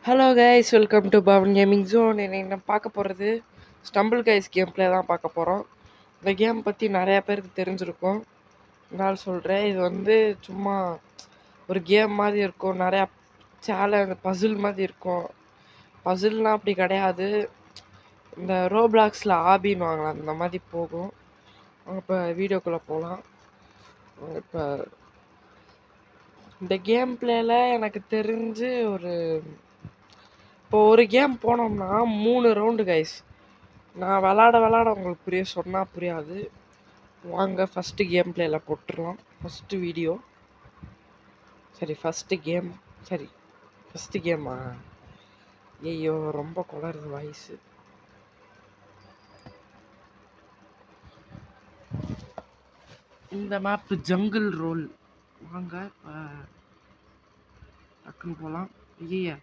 Hello guys, welcome to Pavan gaming zone. இன்னைக்கு நம்ம பார்க்க போகிறது ஸ்டம்பிள் கைஸ் கேம் பிளே தான் பார்க்க போகிறோம். இந்த கேம் பற்றி நிறையா பேருக்கு தெரிஞ்சிருக்கும். நான் சொல்கிறேன், இது வந்து சும்மா ஒரு கேம் மாதிரி இருக்கும். நிறையா சேலஞ்ச் பசில் மாதிரி இருக்கும். பசில்னால் அப்படி கிடையாது, இந்த ரோப்ளாக்ஸில் ஆபின்னு வாங்கலாம், அந்த மாதிரி போகும். இப்போ வீடியோக்குள்ளே போகலாம். இப்போ இந்த கேம் பிளேயில் எனக்கு தெரிஞ்சு இப்போ ஒரு கேம் போனோம்னா 3 ரவுண்டு கைஸ். நான் விளாட உங்களுக்கு சொன்னால் புரியாது. வாங்க ஃபஸ்ட்டு கேம் பிளேயில் போட்டுடலாம். ஃபஸ்ட்டு வீடியோ ஃபஸ்ட்டு கேமா? ஐயோ, ரொம்ப குளருது வாய்ஸு. இந்த மேப்பு ஜங்கிள் ரோல். வாங்க டக்குன்னு போகலாம். ஐயா,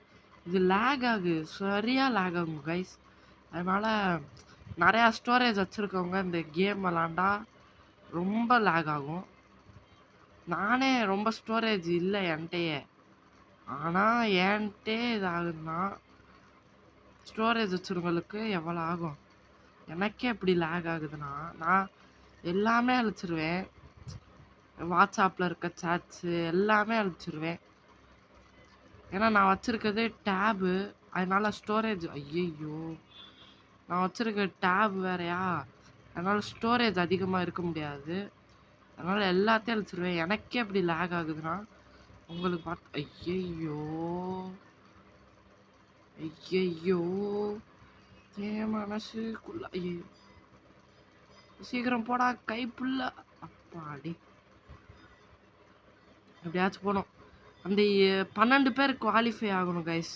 இது லேக் ஆகுது, சரியாக லேக் ஆகும் கைஸ். அதனால் நிறையா ஸ்டோரேஜ் வச்சுருக்கவங்க இந்த கேம் விளாண்டா ரொம்ப லேக் ஆகும். நானே ரொம்ப ஸ்டோரேஜ் இல்லை என்கிட்டயே, ஆனால் என்கிட்டே இதாகுதுன்னா ஸ்டோரேஜ் வச்சுருவங்களுக்கு எவ்வளோ ஆகும்? எனக்கே எப்படி லேக் ஆகுதுன்னா நான் எல்லாமே அழிச்சிருவேன். வாட்ஸ்அப்பில் இருக்க சாட்ஸு எல்லாமே அழிச்சிருவேன். ஏன்னா நான் வச்சுருக்கிறது டேபு, அதனால் ஸ்டோரேஜ் ஐயையோ நான் வச்சுருக்க டேப் வேறையா, அதனால் ஸ்டோரேஜ் அதிகமாக இருக்க முடியாது. அதனால் எல்லாத்தையும் அழிச்சிருவேன். எனக்கே அப்படி லேக் ஆகுதுன்னா உங்களுக்கு பார்த்து ஐயையோ என் மனசுக்குள்ள ஐயோ, சீக்கிரம் போடா கைப்புள்ள. அப்பாடி, எப்படியாச்சும் போனோம். அந்த 12 பேர் குவாலிஃபை ஆகணும் கைஸ்.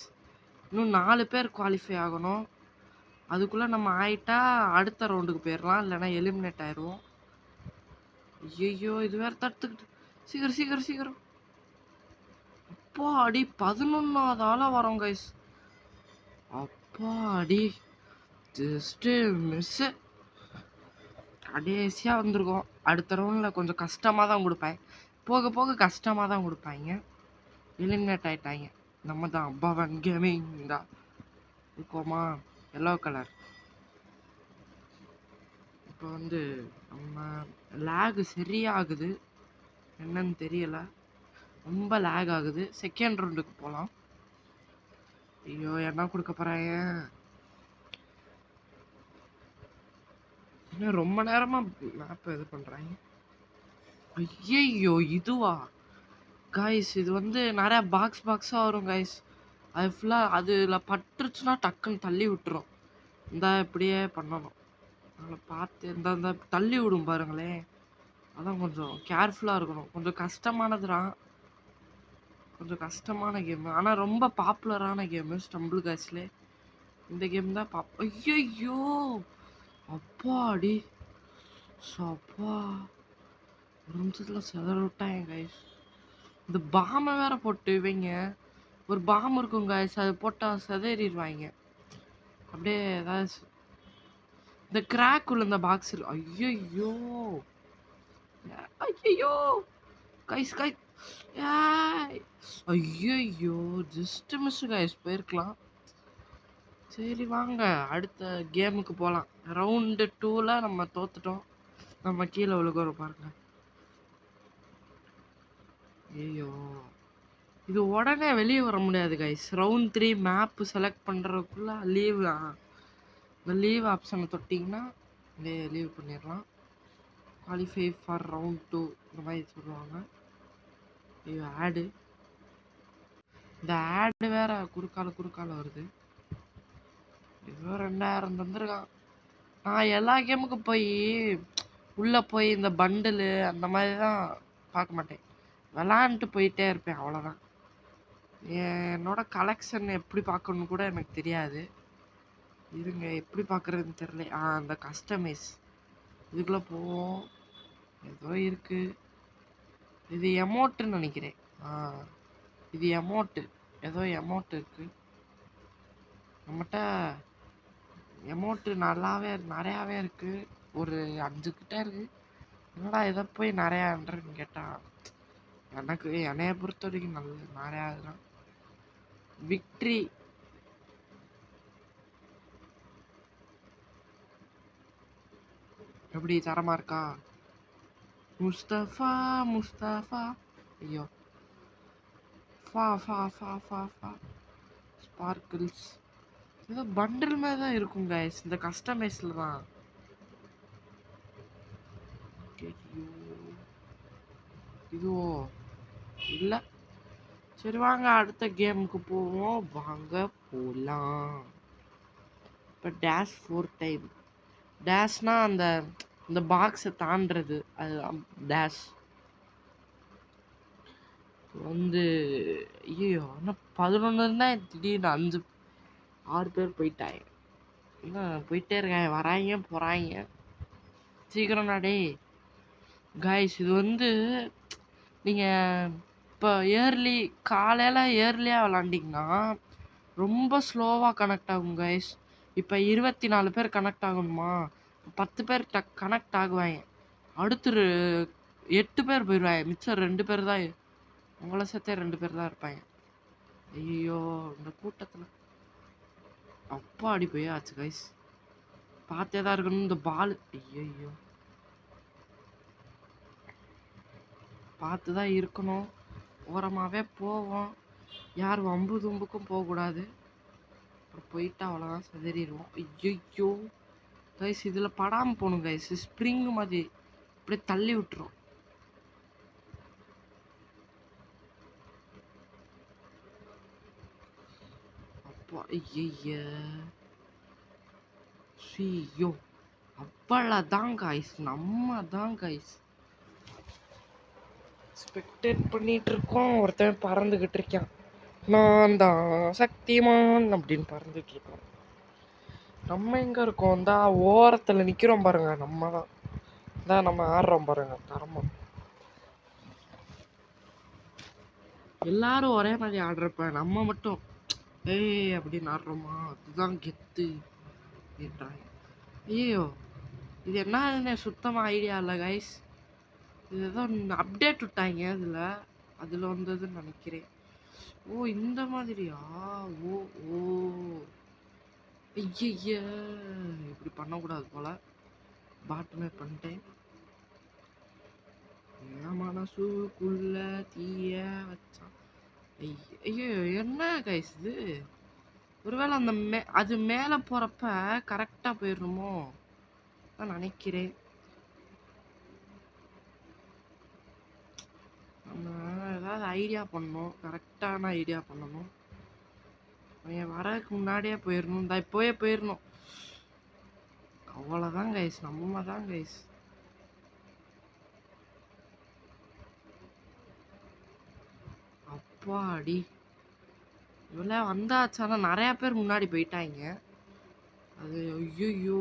இன்னும் 4 பேர் குவாலிஃபை ஆகணும். அதுக்குள்ளே நம்ம ஆயிட்டா அடுத்த ரவுண்டுக்கு போயிடலாம், இல்லைனா எலிமினேட் ஆயிடுவோம். ஐயோ, இது வேறு தடுத்துக்கிட்டு. சீக்கிரம். அப்பாடி, 11வது ஆளாக வரோம் கைஸ். அப்பாடி, ஜஸ்ட்டு மிஸ்ஸு. கடைசியாக வந்திருக்கோம். அடுத்த ரவுண்டில் கொஞ்சம் கஷ்டமாக தான் கொடுப்பேன். போக கஷ்டமாக தான் கொடுப்பாங்க. எலிமினேட் ஆகிட்டாங்க. நம்ம தான் பவன் கேமிங் தான் இருக்கோமா. Yellow colour. இப்போ வந்து நம்ம லேகு சரியாகுது, என்னன்னு தெரியலை, ரொம்ப லேக் ஆகுது. செகண்ட் ரவுண்டுக்கு போகலாம். ஐயோ, என்ன கொடுக்க போகிறாங்க? இன்னும் ரொம்ப நேரமாக மேப்பை இது பண்ணுறாங்க. ஐயையோ, இதுவா கைஸ்? இது வந்து நிறையா பாக்ஸாக வரும் கைஸ். அது ஃபுல்லாக அதில் பட்டுருச்சுன்னா டக்குன்னு தள்ளி விட்டுரும். இப்படியே பண்ணணும். அதில் பார்த்து இந்த தள்ளி விடும் பாருங்களேன். அதான் கொஞ்சம் கேர்ஃபுல்லாக இருக்கணும். கொஞ்சம் கஷ்டமானதுதான், கொஞ்சம் கஷ்டமான கேமு, ஆனால் ரொம்ப பாப்புலரான கேமு ஸ்டம்பிள் காய்ஸ்லே. இந்த கேம் தான் ஐயையோ, அப்பாடி சப்பா, ஒரு நிமிஷத்தில் செதற விட்டாங்க கைஸ். இந்த பாமை வேற போட்டு இவங்க, ஒரு பாம் இருக்கும் கைஸ், அது போட்டால் செதறிடுவாங்க அப்படியே. ஏதாவது இந்த கிராக் உள்ள இந்த பாக்ஸ் ஐயையோ கைஸ் ஐயோ, ஜஸ்ட் மிஸ் கைஸ், போயிருக்கலாம். சரி வாங்க அடுத்த கேமுக்கு போகலாம். ரவுண்டு 2ல் நம்ம தோத்துட்டோம். நம்ம கீழே விழுகிறோம் பாருங்க. ஐயோ, இது உடனே வெளியே வர முடியாது கைஸ். ரவுண்ட் 3 மேப்பு செலக்ட் பண்ணுறதுக்குள்ள லீவ் தான். இந்த லீவ் ஆப்ஷனை தொட்டிங்கன்னா லீவ் பண்ணிடலாம். குவாலிஃபை ஃபார் ரவுண்ட் 2 இந்த மாதிரி சொல்லுவாங்க. ஐயோ, ஆடு, இந்த ஆடு வேற குறுக்கால வருது. ஏதோ 2000 தந்துருக்கான். நான் எல்லா கேமுக்கு உள்ளே போய் இந்த பண்டிலு அந்த மாதிரி தான் பார்க்க மாட்டேன், விளாண்டுட்டு போயிட்டே இருப்பேன், அவ்வளோதான். என்னோட கலெக்ஷன் எப்படி பார்க்கணுன்னு கூட எனக்கு தெரியாது. இருங்க, எப்படி பார்க்குறதுன்னு தெரியல. அந்த கஸ்டமைஸ் இதுக்குள்ளே போவோம். ஏதோ இருக்குது, இது எமௌண்ட்டுன்னு நினைக்கிறேன். இது எமௌண்ட்டு, ஏதோ எமௌண்ட் இருக்குது நம்மகிட்ட. எமௌண்ட்டு நிறையாவே இருக்குது, ஒரு 5 கிட்ட இருக்குது. என்னடா இதை போய் நிறையான்றன்னு கேட்டால், என்னைய பொறுத்த வரைக்கும் நிறையா இதுதான். விக்ட்ரி எப்படி தரமா இருக்கா? முஸ்தபா முஸ்தபா. ஐயோ, ஃபா ஃபா ஃபா ஃபா ஃபா ஸ்பார்க்கிள்ஸ். ஏதோ பண்டில் மாதிரி தான் இருக்கும் கைஸ், இந்த கஸ்டமைஸ்ல தான். இதுவோ இல்ல. சரி வாங்க அடுத்த கேமுக்கு போவோம். வாங்க போலாம். இப்போ டேஷ் 4 டைம். டேஷ்னா அந்த இந்த பாக்ஸை தாண்டது, அதுதான் டேஷ். வந்து ஐயோ, ஆனால் 11 தான், திடீர்னு 6 பேர் போயிட்டாங்க. இன்னும் போயிட்டே இருக்காங்க, வராங்க போகிறாங்க. சீக்கிரம் நாடே காய்ஸ். இது வந்து நீங்கள் இப்போ காலையில் ஏர்லியாக விளாண்டிங்கன்னா ரொம்ப ஸ்லோவாக கனெக்ட் ஆகும் கைஸ். இப்போ 24 பேர் கனெக்ட் ஆகணுமா, 10 பேர் கனெக்ட் ஆகுவாங்க, அடுத்து 8 பேர் போயிடுவாங்க, மிச்சம் 2 பேர் தான், உங்களை சேர்த்தே 2 பேர் தான் இருப்பாங்க. ஐயோ, இந்த கூட்டத்தில் அப்பா அடி போயாச்சு கைஸ். பார்த்தே தான் இருக்கணும் இந்த பால். ஐயோ, பார்த்து தான் இருக்கணும். ஓரமாகவே போவோம், யார் வம்பு தும்புக்கும் போகக்கூடாது. அப்புறம் போயிட்டு அவ்வளோதான், செதறிடுவோம். ஐயோ கைஸ், இதில் படாமல் போகணும் கைஸ். ஸ்ப்ரிங் மாதிரி அப்படியே தள்ளி விட்டுரும். அப்பா ஐயோ, அவ்வளோதான் கைஸ், நம்ம தான் கைஸ் ஸ்பெக்டேட் பண்ணிட்டு இருக்கோம். ஒருத்தன் பறந்துக்கிட்டு இருக்கான், நான் தான் சக்திமான் அப்படின்னு பறந்துட்டு இருக்கோம். நம்ம எங்கே இருக்கோம்? தான் ஓரத்தில் நிற்கிறோம் பாருங்க, நம்ம தான் நம்ம ஆடுறோம் பாருங்க தரமா. எல்லாரும் ஒரே மாதிரி ஆடுறப்ப நம்ம மட்டும் ஏய் அப்படின்னு ஆடுறோமா, அதுதான் கெத்து அப்படின்றாங்க. ஐயோ, இது என்ன சுத்தமாக ஐடியா இல்லை கைஸ். இது ஏதோ அப்டேட் விட்டாங்க அதில் வந்ததுன்னு நினைக்கிறேன். ஓ இந்த மாதிரியா? ஓ ஓ ஐய, இப்படி பண்ணக்கூடாது போல, பாட்டுமே பண்ணிட்டேன். என் மனசுக்குள்ள தீய வச்சான். ஐயோ, என்ன கைஸ் இது? ஒருவேளை அந்த அது மேலே போகிறப்ப கரெக்டாக போயிடணுமோ நான் நினைக்கிறேன். நம்ம ஏதாவது ஐடியா பண்ணணும், கரெக்டான ஐடியா பண்ணணும். அவன் வரதுக்கு முன்னாடியே போயிடணும், இந்த இப்போவே போயிடணும். அவ்வளோதான் கைஸ், நம்ம தான் கைஸ். அப்பாடி, இவ்வளோ வந்தாச்சு. ஆனால் நிறையா பேர் முன்னாடி போயிட்டாங்க. அது ஐயோ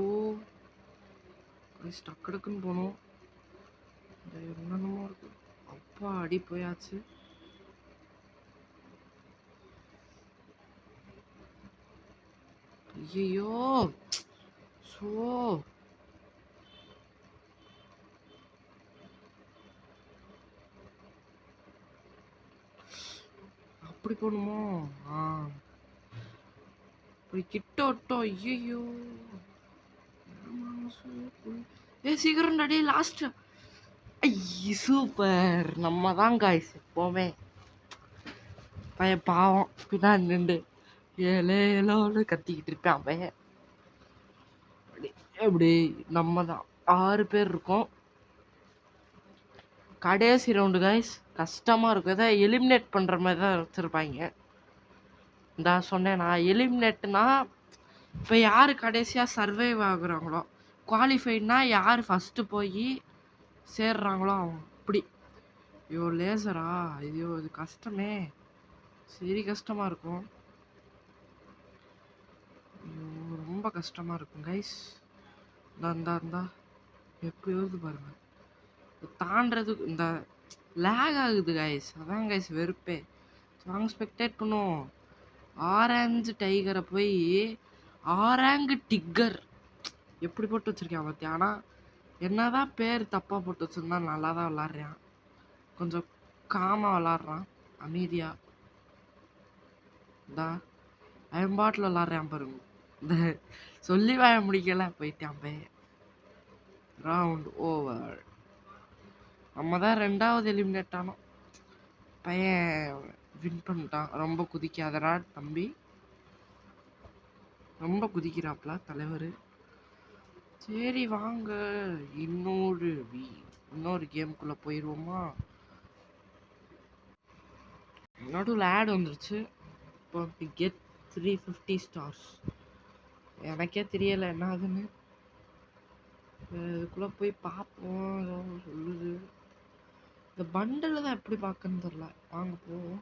டக்குன்னு போகணும். என்னென்னமோ இருக்கு. அப்பா அடி போயாச்சு. ஐயோ ஸோ அப்படி போகணுமோ? அப்படி கிட்ட விட்டோம். ஐயோ, சீக்கிரம் அடி, லாஸ்ட். ஐய் சூப்பர், நம்ம தான் காய்ஸ் எப்போவுமே. பையன் பாவம் பின்னாடி நின்று ஏலோன்னு கத்திக்கிட்டு இருப்பான் பையன். எப்படி நம்ம தான் 6 பேர் இருக்கோம். கடைசி ரவுண்டு காய்ஸ், கஷ்டமாக இருக்கும். எதாவது எலிமினேட் பண்ணுற மாதிரி தான் வச்சுருப்பாங்க. இந்த சொன்னேன் நான், எலிமினேட்னா இப்போ யார் கடைசியாக சர்வைவ் ஆகுறாங்களோ, குவாலிஃபைட்னா யார் ஃபஸ்ட்டு போய் சேர்றாங்களோ அவங்க. அப்படி. ஐயோ லேசரா, ஐயோ இது கஷ்டமே, சரி கஷ்டமாக இருக்கும். ஐயோ ரொம்ப கஷ்டமாக இருக்கும் கைஸ். இந்தா எப்படி வருது பாருங்க, தாண்டதுக்கு இந்த லேக் ஆகுது கைஸ், அதான் கைஸ் வெறுப்பே. சாங் ஸ்பெக்டேட் பண்ணுவோம். ஆரஞ்சு டைகரை போய் ஆரங்கு டிக்கர் எப்படி போட்டு வச்சிருக்கேன் பார்த்தியா. ஆனால் என்னதான் பேர் தப்பாக போட்டு வச்சிருந்தா நல்லா தான் விளாட்றான், கொஞ்சம் காமாக விளாட்றான், அமைதியா. இந்தா அயன்பாட்டில் விளாட்றான் பாருங்க. இந்த சொல்லி வாய முடிக்கல, போயிட்டான் பையன். Round over. நம்ம தான் 2வது எலிமினேட் ஆனோம். பையன் வின் பண்ணிட்டான். ரொம்ப குதிக்காதடா தம்பி. ரொம்ப குதிக்கிறாப்ல தலைவர். சரி வாங்க இன்னொரு கேமுக்குள்ள போயிடுவோமா. நடுவில் ஆட் வந்துருச்சு. இப்போ கெட் 350 ஸ்டார்ஸ். எனக்கே தெரியலை என்ன ஆகுதுன்னு. இதுக்குள்ளே போய் பார்ப்போம். ஏதோ சொல்லுது. இந்த பண்டில் தான் எப்படி பார்க்கன்னு தெரில. வாங்க போவோம்.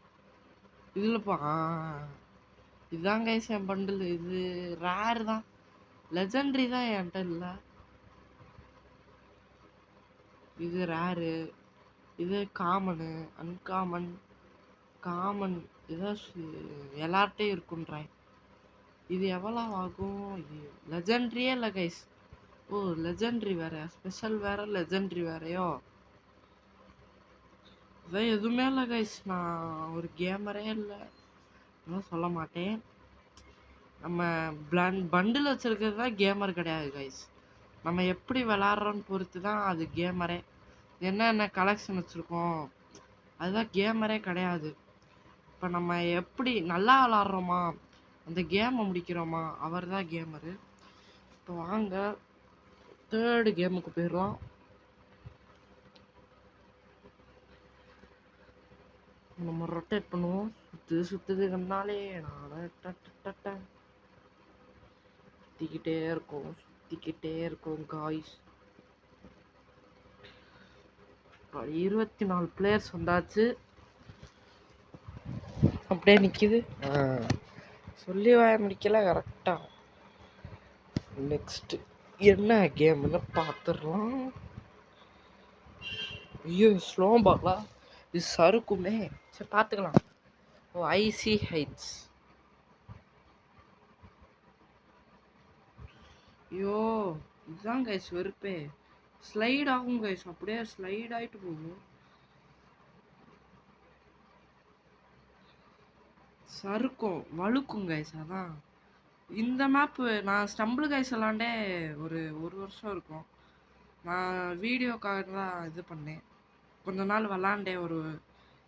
இதில் இதுதான் கைஸ் என் பண்டில். இது ரேர் தான், லெஜெண்டரி தான் என்கிட்ட இல்லை. இது ரேரு, இது காமனு, அன்காமன், காமன், ஏதாச்சும் எல்லார்ட்டையும் இருக்குன்றாய். இது எவ்வளோ ஆகும்? லெஜெண்டரியே இல்லை கைஸ். ஓ லெஜெண்டரி வேற, ஸ்பெஷல் வேற, லெஜெண்டரி வேறையோ. இதான் எதுவுமே இல்லை கைஸ். நான் ஒரு கேமரே இல்லை சொல்ல மாட்டேன். நம்ம பண்டில் வச்சிருக்கிறது தான் கேமர் கிடையாது கைஸ். நம்ம எப்படி விளாட்றோன்னு பொறுத்து தான் அது கேமரே. என்னென்ன கலெக்ஷன் வச்சுருக்கோம் அதுதான் கேமரே கிடையாது. இப்போ நம்ம எப்படி நல்லா விளாட்றோமா, அந்த கேமை முடிக்கிறோமா, அவர் தான் கேமரு. இப்போ வாங்க 3rd கேமுக்கு போயிடலாம். நம்ம ரொட்டேட் பண்ணுவோம். சுத்துதுன்னாலே சுத்திக்கிட்டே இருக்கும் காய்ஸ். 24 பிளேயர்ஸ் வந்தாச்சு. அப்படியே நிக்குது. சொல்லி வாய முடிக்கல கரெக்டா. நெக்ஸ்ட் என்ன கேம்னு பார்த்துடலாம். ஐயோ ஸ்லோ பாலா, இது சறுக்குமே. சரி பார்த்துக்கலாம். ஓ ஐசி ஹைட்ஸ். ஐயோ இதுதான் கைஸ் வெறுப்பே. ஸ்லைட் ஆகும் கைஸ், அப்படியே ஸ்லைட் ஆகிட்டு போகும். சறுக்கும் வழுக்கும் கைஸ். அதான் இந்த மேப்பு நான் ஸ்டம்பிள் கைஸ் விளாண்டே ஒரு வருஷம் இருக்கும். நான் வீடியோக்காக தான் இது பண்ணேன். கொஞ்ச நாள் விளாண்டேன், ஒரு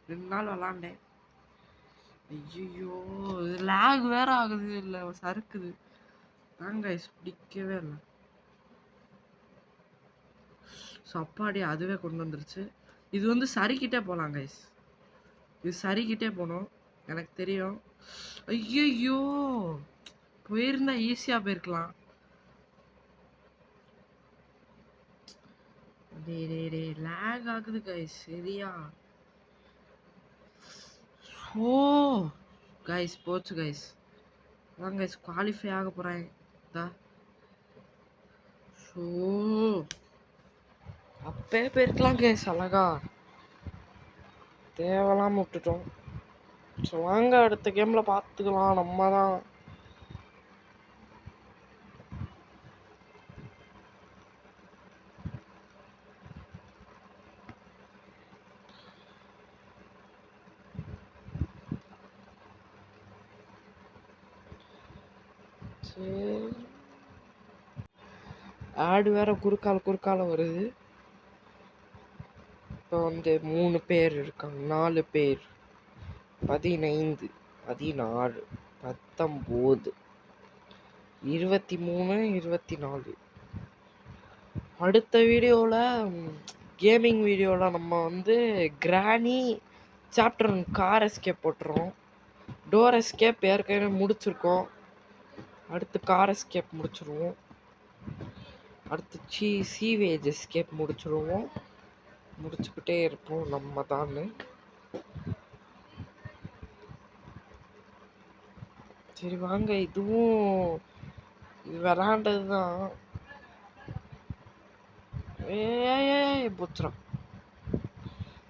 2 நாள் விளாண்டேன். ஐயோ லேக் வேற ஆகுது, இல்லை சறுக்குது. தான் கைஸ் பிடிக்கவே இல்லை. சப்பாடி அதுவே கொண்டு வந்துருச்சு. இது வந்து சரிக்கிட்டே போகலாம் கைஸ். இது சரிக்கிட்டே போகணும் எனக்கு தெரியும். ஐயோ போயிருந்தா ஈஸியாக போயிருக்கலாம். லேக் ஆகுது கைஸ் சரியா. ஓ கைஸ் போச்சு கைஸ். அதான் கைஸ் குவாலிஃபை ஆக போகிறேன். ஸோ அப்பே போயிருக்கலாம் கைஸ் அழகா. தேவையில்லாம விட்டுட்டோம். ஸோ வாங்க அடுத்த கேமில் பார்த்துக்கலாம். நம்ம தான் ஆடு வேற குறுக்கால வருது. இப்போ வந்து 3 பேர் இருக்காங்க, 4 பேர், 15, 16, 19, 23, 24. அடுத்த வீடியோவில் கேமிங் வீடியோவில் நம்ம வந்து கிராணி சாப்டர் கார் எஸ்கேப் போட்டுருவோம். டோர் எஸ்கேப் ஏற்கனவே முடிச்சிருக்கோம். அடுத்து கார் எஸ்கேப் முடிச்சிருவோம். அடுத்து சீவேஜ் எஸ்கேப் முடிச்சிருவோம். முடிச்சுக்கிட்டே இருப்போம் நம்ம தான். சரி வாங்க இதுவும் இது விளாண்டது தான். போச்சுடும்.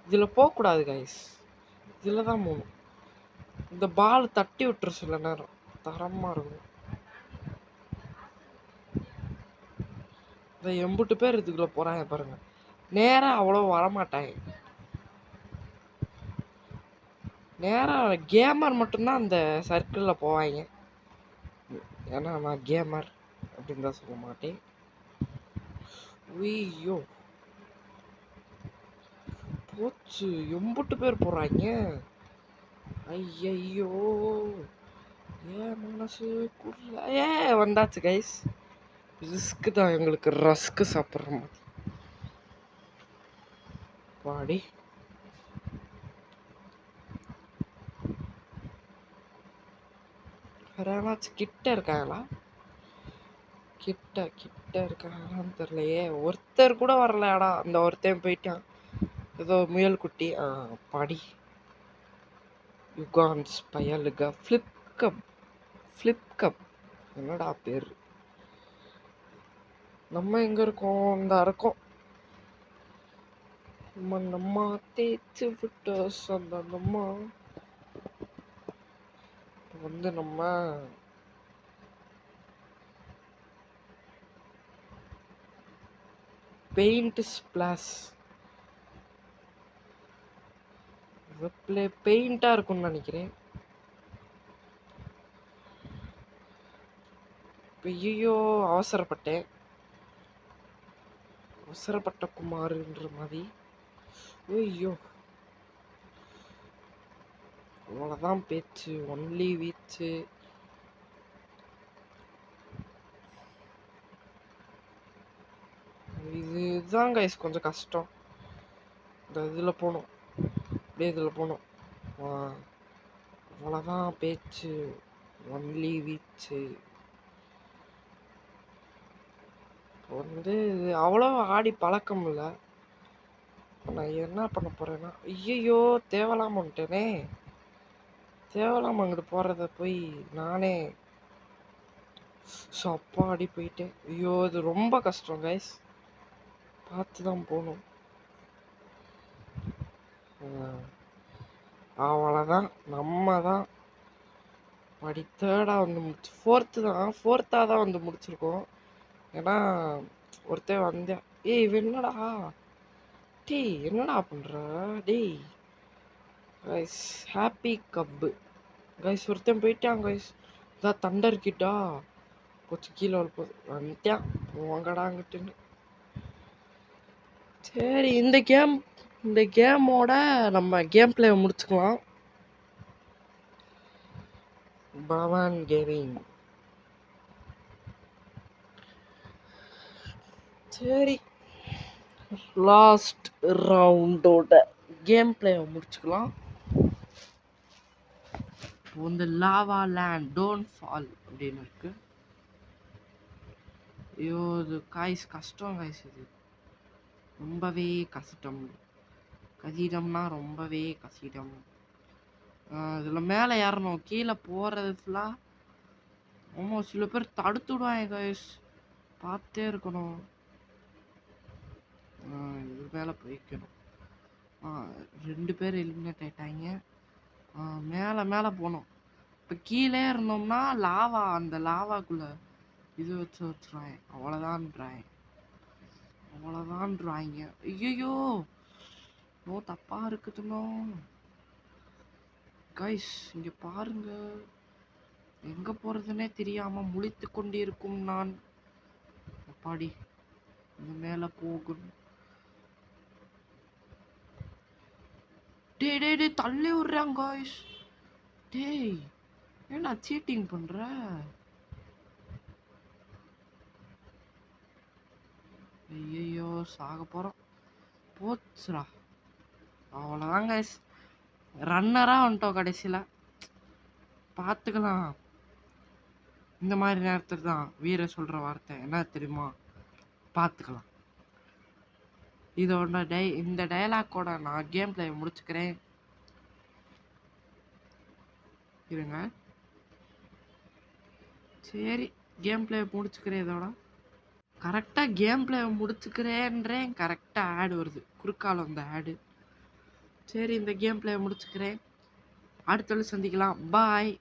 இதில் போகக்கூடாது கைஸ், இதில் தான் போகணும். இந்த பால் தட்டி விட்டுரு சில நேரம், தரமாக இருக்கும். இந்த 80 பேர் இதுக்குள்ளே போகிறாங்க பாருங்க. நேராக அவ்வளோ வரமாட்டாங்க. நேராக கேமர் மட்டும்தான் அந்த சர்க்கிளில் போவாங்க. ஏன்னா நான் கேமர் அப்படின்னு தான் சொல்ல மாட்டேன். ஐயோ போச்சு, எம்புட்டு பேர் போறாங்க. ஐயையோ ஏன் மனசு வந்தாச்சு கைஸ். ரிஸ்க் தான் எங்களுக்கு, ரஸ்க் சாப்பிட்ற மாதிரி. பாடி வேற ஏதாச்சும் கிட்ட இருக்காங்களா? கிட்ட இருக்காங்களான்னு தெரியலையே. ஒருத்தர் கூட வரலடா. அந்த ஒருத்தன் போயிட்டான், ஏதோ முயல் குட்டி. பாடி யுகான்ஸ் பயலுக. ஃப்ளிப் கப் என்னடா பேர்? நம்ம எங்க இருக்கோம்? இந்த இருக்கோம். நம்ம தேய்ச்சி விட்ட சந்தனம்மா வந்து நம்ம பெயிண்ட் ஸ்பிளாஷ் பெயிண்டா இருக்கும்னு நினைக்கிறேன். ஐயோ அவசரப்பட்ட குமாருன்ற மாதிரி. ஐயோ அவ்வளோதான் பேச்சு, ஒன்லி வீச்சு. இதுதான் கைஸ் கொஞ்சம் கஷ்டம். இந்த இதில் போகணும், அப்படியே இதில் போகணும். அவ்வளோதான் பேச்சு, ஒன்லி வீச்சு. வந்து அவ்வளோ ஆடி பழக்கம் இல்லை. நான் என்ன பண்ண போறேன்னா, ஐயோ தேவலாம வந்துட்டேனே. தேவலாம அங்கிட்டு போறத போய் நானே அப்பாடி போயிட்டேன். ஐயோ இது ரொம்ப கஷ்டம் கைஸ், பார்த்து தான் போகணும். அவ்வளோதான், நம்ம தான் படி தேர்டாக வந்து முடிச்சு, ஃபோர்த்தாக தான் வந்து முடிச்சிருக்கோம். ஏன்னா ஒருத்தர் வந்தேன். என்னடா டேய், என்னடா பண்ற டேய்? Guys happy cup guys. ஒருத்தன் போயிட்டான் கைஸ். இதான் தண்டர் கிட்டா கொஞ்சம் கீழே போகுது. வந்துட்டான் வாங்கடாங்கிட்டுன்னு. சரி இந்த கேமோட நம்ம கேம் பிளே முடிச்சுக்கலாம். பவன் கேமிங். சரி லாஸ்ட் ரவுண்டோட கேம் பிளே முடிச்சுக்கலாம். இந்த லாவா லேண்ட் டோன்ட் ஃபால் அப்படின்னு இருக்கு. ஐயோ இது காய்ஸ் கஷ்டம் கைஸ், இது ரொம்பவே கசிடம்னா ரொம்பவே கசிடம். இதில் மேலே ஏறணும், கீழே போகிறது ஃபுல்லாக. ஆமாம் சில பேர் தடுத்து விடுவாங்க கைஸ், பார்த்தே இருக்கணும். இது மேலே போய்க்கணும். 2 பேர் எலிமினேட் ஆயிட்டாங்க. மேலே போகணும். இப்போ கீழே இருந்தோம்னா அந்த லாவாக்குள்ளே இது வச்சுருவாங்க. அவ்வளோதான்றாங்க. ஐயோ தப்பா இருக்குதுன்னோ கைஸ். இங்க பாருங்க, எங்க போறதுன்னே தெரியாம முழித்து கொண்டிருக்கும் நான். அப்பாடி இந்த மேல போகணும். டேய் தள்ளி விடுறாங்க கைஸ். டேய் ஏன்னா சீட்டிங் பண்ற? ஐயோ சாக போறோம், போச்சுடா. அவ்வளோதான் கைஸ், ரன்னரா வந்துட்டோம் கடைசியில். பார்த்துக்கலாம். இந்த மாதிரி நேரத்தில் தான் வீர சொல்கிற வார்த்தை என்ன தெரியுமா? பார்த்துக்கலாம். இதோட இந்த டயலாக்கோட நான் கேம் பிளே முடிச்சுக்கிறேன். இருங்க, சரி கேம் பிளே முடிச்சுக்கிறேன். இதோட கரெக்டாக கேம் பிளே முடிச்சுக்கிறேன்றேன், கரெக்டாக ஆடு வருது குறுக்கால வந்த ஆடு. சரி இந்த கேம் பிளே முடிச்சுக்கிறேன், அடுத்த சந்திக்கலாம், பாய்.